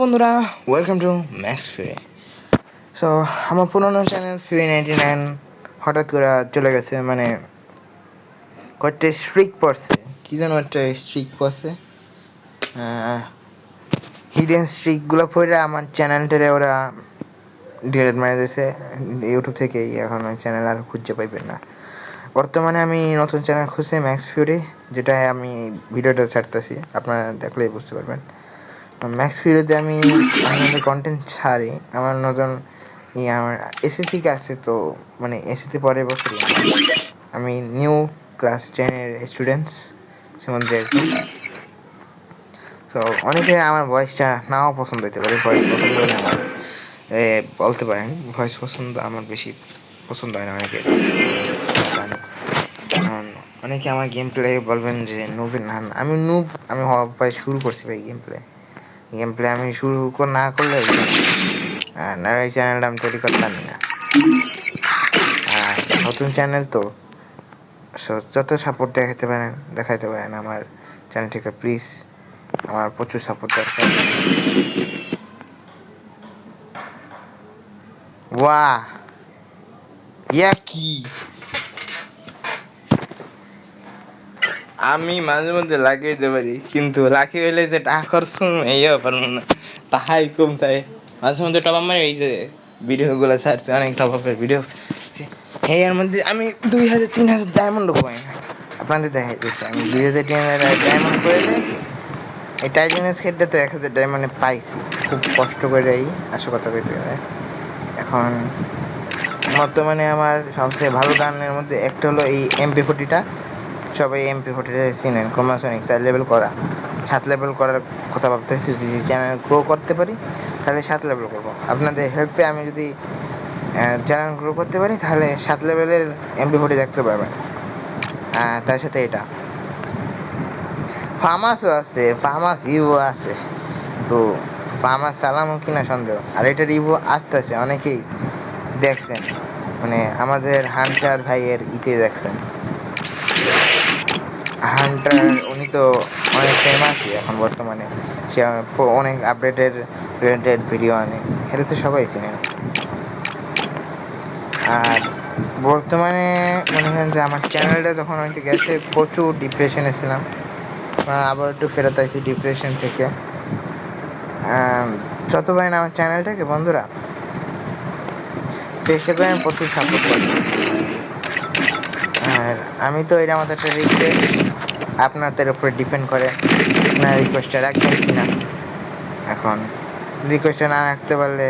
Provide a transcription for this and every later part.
বন্ধুরা, welcome to max ফিরে। So আমার পুরোনো চ্যানেল ফিরি 99 হঠাৎ করে চলে গেছে। মানে কয়েকটা স্ট্রিক পড়ছে, কি যেন একটা স্ট্রিক পড়ছে, হিডেন স্ট্রিকগুলো পড়ে আমার চ্যানেলটারে ওরা ডিলিট মেরে দিয়েছে ইউটিউব থেকেই। এখন ওই চ্যানেল আর খুঁজে পাইবেন না। বর্তমানে আমি নতুন চ্যানেল খুঁজছি ম্যাক্স ফিউরি, যেটা আমি ভিডিওটা ছাড়তেছি, আপনারা দেখলেই বুঝতে পারবেন। ম্যাক্স ফিউরিতে আমি আমাদের কন্টেন্ট ছাড়ি। আমার নতুন আমার এসএসসি আছে, তো মানে এসএসসি পরের বছরই আমি নিউ ক্লাস 10-এর স্টুডেন্টস সম্বন্ধে একজন। তো অনেকে আমার ভয়েসটা নাও পছন্দ হতে পারে, ভয়েস পছন্দ হলে আমার বলতে পারেন ভয়েস পছন্দ আমার বেশি পছন্দ হয় না অনেকে। অনেকে আমার গেম প্লে বলবেন যে নুবের না, আমি নুব, আমি ভাই শুরু করছি ভাই গেম প্লে আমি শুরু না করলে না এই চ্যানেলটা আমি তৈরি করতাম না। আর নতুন চ্যানেল তো যত সাপোর্ট দেখাতে পারেন আমার চ্যানেলটিকে প্লিজ। আমার প্রচুর সাপোর্ট দরকার। ওয়াহ, ইয়া কি, আমি মাঝে মধ্যে লাগাইতে পারি, কিন্তু লাকি হইলে যে টাকা খরচ এইও পারবো না, তাহাই কম তাই। মাঝে মধ্যে টপ আমার এই যে ভিডিওগুলো ছাড়ছে, অনেক টপ আপের ভিডিও, এর মধ্যে আমি 2000-3000 ডায়মন্ড পাই না। আপনাদের দেখাই দিচ্ছি, আমি 2000-3000 ডায়মন্ড করে দেয়। এই টাইটেনিয়াস খেডটাতে 1000 ডায়মন্ডে পাইছি খুব কষ্ট করে। এই আসল কথা কইতে গেলে এখন বর্তমানে আমার সবচেয়ে ভালো গানের মধ্যে একটা হলো এই MP40টা। সবাই MP40 চিনেন, ক্রোমাসনিক 4 লেভেল করা, 7 লেভেল করার কথা ভাবতেছি। যদি চ্যানেল গ্রো করতে পারি তাহলে 7 লেভেল করবো। আপনাদের হেল্পে আমি যদি চ্যানেল গ্রো করতে পারি তাহলে 7 লেভেলের MP40 দেখতে পারবেন। তার সাথে এটা ফার্মাসও আছে, ফার্মাস ইভো আছে, কিন্তু ফার্মাস চালামো কিনা সন্দেহ। আর এটা রিভিউ আসতেছে, অনেকেই দেখছেন, মানে আমাদের হান্টার ভাইয়ের দেখছেন। হান্টার উনি তো অনেক ফেমাসই এখন বর্তমানে, সে অনেক রিলেটেড ভিডিও আনে, এটা তো সবাই চিনেন। আর বর্তমানে মনে করেন যে আমার চ্যানেলটা যখন হয়েছে গেছে, প্রচুর ডিপ্রেশনে ছিলাম, আবার একটু ফেরত আইছি ডিপ্রেশন থেকে। যত পারেন আমার চ্যানেলটাকে বন্ধুরা চেষ্টা করেন প্রচুর সাপোর্ট করবেন। আর আমি তো এটা আমাদের একটা রিকোয়েস্ট, আপনাদের উপরে ডিপেন্ড করে আপনার রিকোয়েস্টটা রাখবেন কি না। এখন রিকোয়েস্টটা না রাখতে পারলে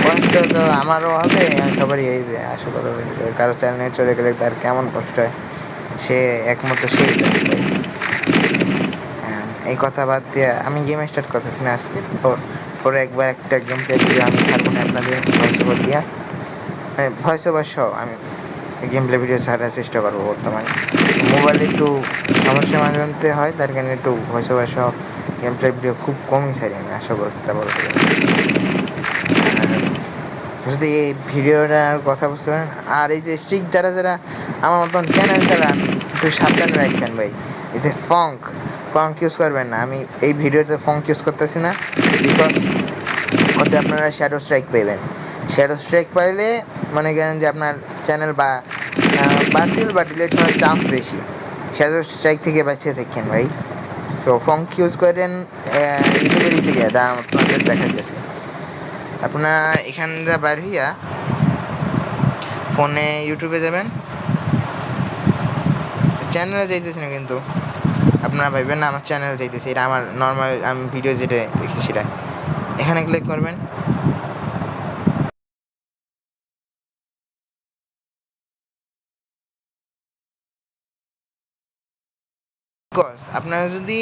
কষ্ট তো আমারও হবে, সবারই হইবে। আসল কথা বলতে কারো চ্যানেলে চলে গেলে তার কেমন কষ্ট হয় সে একমাত্র সেই জানে। এই কথা বাদ দিয়ে আমি গেম স্টার্ট করতেছি না আজকে, পরে একবার একটা গেম প্লে ভিডিও আমি ছাড়বো না আপনাদের ভয়েস ওভার দিয়া, মানে ভয়েস ওভার সহ আমি গেম প্লে ভিডিও ছাড়ার চেষ্টা করবো। বর্তমানে মোবাইলে একটু সমস্যা মাঝে মধ্যে হয়, তার কারণে একটু ভয়েস ওভার সহ গেম প্লে ভিডিও খুব কমই ছাড়ি আমি, আশা করতে বলতে গেলে। যদি এই ভিডিওটার কথা বুঝতে পারেন, আর এই যে স্ট্রিক যারা যারা আমার মতন চ্যানেল চালান, একটু সাবধানে রাখবেন ভাই। এই যে ফঙ্ক ইউজ করবেন না। আমি এই ভিডিওতে ফঙ্ক ইউজ করতেছি না, বিকজ ওতে আপনারা শ্যাডো স্ট্রাইক পাইবেন। শ্যাডো স্ট্রাইক পাইলে মনে করেন যে আপনার চ্যানেল বাতিল বা ডিলিট হওয়ার চান্স বেশি। শ্যাডো স্ট্রাইক থেকে বাঁচিয়ে থাকেন ভাই। তো ফঙ্ক ইউজ করেন ইউটিউবের থেকে, দাম আপনাদের দেখাইতেছে। আপনারা এখান থেকে বাইর হইয়া ফোনে ইউটিউবে যাবেন, চ্যানেলে যাইতেছি না কিন্তু আপনারা ভাববেন না আমার চ্যানেল যাইতেছে, এটা আমার নর্মাল আমি ভিডিও যেটা দেখি সেটা। এখানে ক্লিক করবেন, আপনারা যদি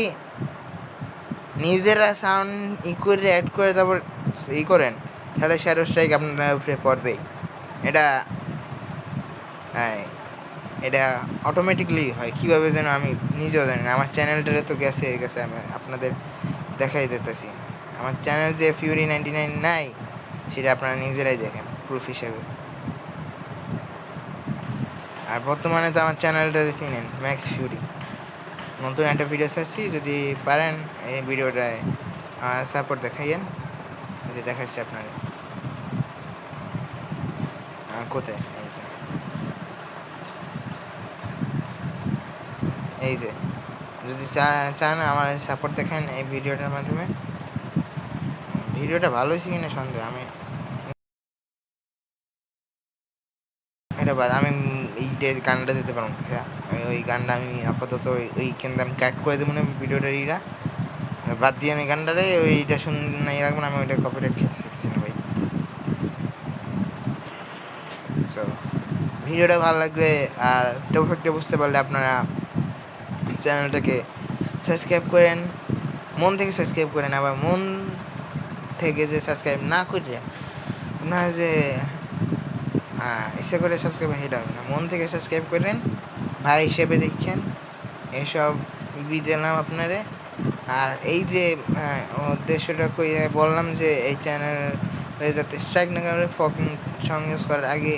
নিজেরা সাউন্ড করে অ্যাড করে তারপর করেন, তাহলে শ্যাডো স্ট্রাইক আপনার উপরে পড়বেই। এটা এটা অটোমেটিকলি হয়, কীভাবে যেন আমি নিজেও জানি না। আমার চ্যানেলটারে তো গেছে আমি আপনাদের দেখাই দিতেছি। আমার চ্যানেল যে ফিউরি 99 নাই, সেটা আপনারা নিজেরাই দেখেন প্রুফ হিসেবে। আর বর্তমানে তো আমার চ্যানেলটা চিনেন, ম্যাক্স ফিউরি। নতুন একটা ভিডিও ছাড়ছি, যদি পারেন এই ভিডিওটায় সাপোর্ট দেখাইয়েন, এই যে দেখাচ্ছি আপনারে। কোথায়? এই যে যদি চান আমার সাপোর্ট দেখেন এই ভিডিওটার মাধ্যমে। ভিডিওটা ভালো হয়েছে কিনা সন্দেহ, আমি এটা বাদ, আমি এই যে গানটা দিতে পারবো, হ্যাঁ ওই গানটা আমি আপাতত ওই কিন্তু আমি কাট করে দেবো না ভিডিওটার ইরা, বাদ দিয়ে আমি গানটারে ওইটা শুনে রাখবো না, আমি ওইটা কপিরাইট খেতে শিখছি না ভাই। সো ভিডিওটা ভালো লাগলে আর টপিকটা বুঝতে পারলে আপনারা চ্যানেলটাকে সাবস্ক্রাইব করেন, মন থেকে সাবস্ক্রাইব করেন। আবার মন থেকে যে সাবস্ক্রাইব না করে আপনারা যে ইচ্ছে করে সাবস্ক্রাইব, সেটা হবে না, মন থেকে সাবস্ক্রাইব করেন, ভাই হিসেবে দেখেন, এসব দিলাম আপনারে। আর এই যে উদ্দেশ্যটা কইয়া বললাম যে এই চ্যানেল যাতে স্ট্রাইক না করে, ফোক সং ইউজ করার আগে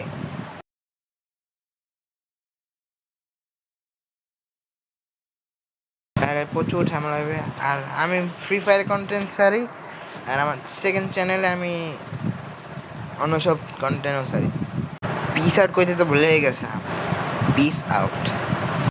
তাহলে প্রচুর ঝামেলা হবে। আর আমি ফ্রি ফায়ার কন্টেন্ট সারি, আর আমার সেকেন্ড চ্যানেলে আমি অন্য সব কন্টেন্টও সারি। পিস আউট করতে তো ভুলে গেছে, পিস আউট।